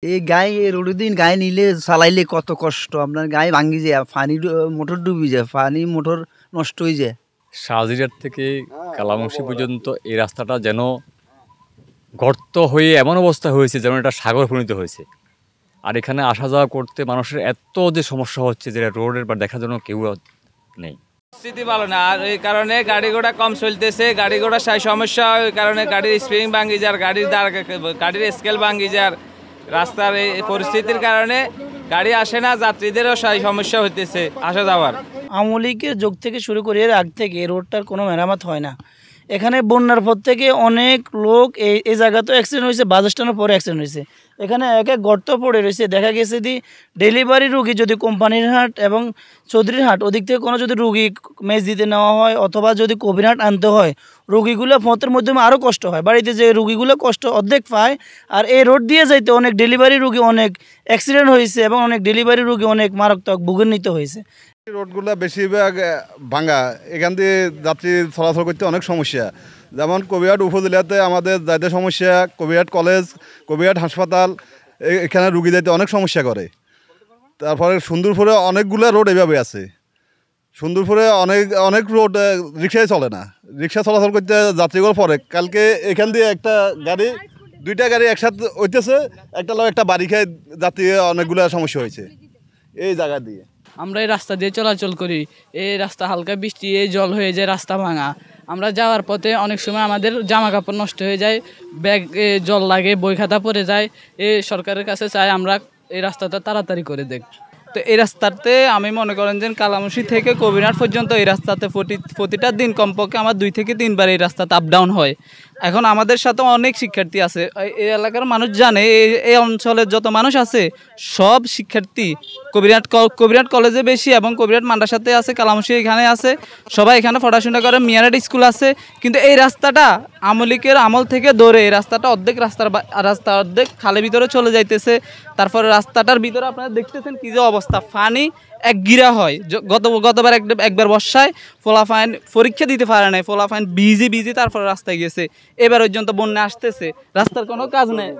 এই গায়ে রোডের দিন গায়ে নিলে চালাইলে কত কষ্ট, আপনার গায়ে ভাঙ্গি যায়, পানি মোটর ডুবি যায়, পানি মোটর নষ্ট হয়ে যায়। শাহজিরাট থেকে কালামুশি পর্যন্ত এই রাস্তাটা যেন গর্ত হয়ে এমন অবস্থা হয়েছে যেন এটা সাগর পরিণত হয়েছে। আর এখানে আসা যাওয়া করতে মানুষের এত যে সমস্যা হচ্ছে যে রোডের বা দেখার জন্য কেউ নেই। স্থিতি ভালো না, আর এই কারণে গাড়ি ঘোড়া কম চলতেছে, গাড়ি ঘোড়া সমস্যা, ওই কারণে গাড়ির স্প্রিং ভাঙ্গি যার, গাড়ির স্কেল ভাঙ্গি যার, রাস্তার এই পরিস্থিতির কারণে গাড়ি আসে না, যাত্রীদেরও সমস্যা হইতেছে আসা যাওয়ার। আওয়ামী লীগের যুগ থেকে শুরু করে এর আগ থেকে রোডটার কোনো মেরামত হয় না। এখানে বন্যার পর থেকে অনেক লোক এই জায়গাতেও অ্যাক্সিডেন্ট হয়েছে, বাস স্ট্যান্ডের পরে অ্যাক্সিডেন্ট হয়েছে। এখানে এক এক গর্ত পড়ে রয়েছে, দেখা গেছে যে ডেলিভারি রুগী যদি কোম্পানির হাট এবং চৌধুরীর হাট ওদিক থেকে কোনো যদি রুগী মেজ দিতে নেওয়া হয় অথবা যদি কবিরহাট আনতে হয়, রুগীগুলো পথের মাধ্যমে আরও কষ্ট হয়, বাড়িতে যে রুগীগুলো কষ্ট অর্ধেক পায়। আর এই রোড দিয়ে যাইতে অনেক ডেলিভারি রুগী অনেক অ্যাক্সিডেন্ট হয়েছে এবং অনেক ডেলিভারি রুগী অনেক মারাত্মক ভোগান্বিত হয়েছে। রোডগুলো বেশিরভাগ ভাঙা, এখান দিয়ে যাত্রী চলাচল করতে অনেক সমস্যা। যেমন কবিরহাট উপজেলাতে আমাদের যাইতে সমস্যা, কবিরহাট কলেজ, কবিরহাট হাসপাতাল, এখানে রুগী যাইতে অনেক সমস্যা করে। তারপরে সুন্দরপুরে অনেকগুলো রোড এভাবে আছে, সুন্দরপুরে অনেক রোড রিক্সায় চলে না, রিক্সা চলাচল করতে যাত্রীগুলো পরে। কালকে এখান দিয়ে দুইটা গাড়ি একসাথে হইতেছে, একটা বাড়ি খায়, যাত্রী অনেকগুলো সমস্যা হয়েছে এই জায়গা দিয়ে। আমরা এই রাস্তা দিয়ে চলাচল করি, এই রাস্তা হালকা বৃষ্টি এই জল হয়ে যায়, রাস্তা ভাঙা। আমরা যাওয়ার পথে অনেক সময় আমাদের জামা কাপড় নষ্ট হয়ে যায়, ব্যাগ জল লাগে, বই খাতা পড়ে যায়। সরকারের কাছে চাই আমরা এই রাস্তাটা তাড়াতাড়ি করে দেখ। তো এই রাস্তাতে আমি মনে করেন যে কালামুশি থেকে কবিরহাট পর্যন্ত এই রাস্তাতে প্রতিটা দিন কমপক্ষে আমার 2 থেকে 3 বার এই রাস্তাতে আপ ডাউন হয়। এখন আমাদের সাথে অনেক শিক্ষার্থী আছে, এই এলাকার মানুষ জানে, এই অঞ্চলের যত মানুষ আছে সব শিক্ষার্থী কবিরহাট কলেজে বেশি এবং কবিরহাট মাদ্রাসাতে আছে, কালামুশি এখানে আছে, সবাই এখানে পড়াশোনা করে, মিয়ারাট স্কুল আছে। কিন্তু এই রাস্তাটা আমলিকের আমল থেকে ধরে এই রাস্তাটা অর্ধেক রাস্তা অর্ধেক খালের ভিতরে চলে যাইতেছে। তারপরে রাস্তাটার ভিতরে আপনারা দেখতেছেন কি যে অবস্থা, পানি এক গিরা হয়। গতবার একবার বর্ষায় ফোলাফাইন পরীক্ষা দিতে পারে নাই, ফোলাফাইন ভিজে তারপরে রাস্তায় গেছে। এবার পর্যন্ত বন্যা আসতেছে, রাস্তার কোনো কাজ নেই।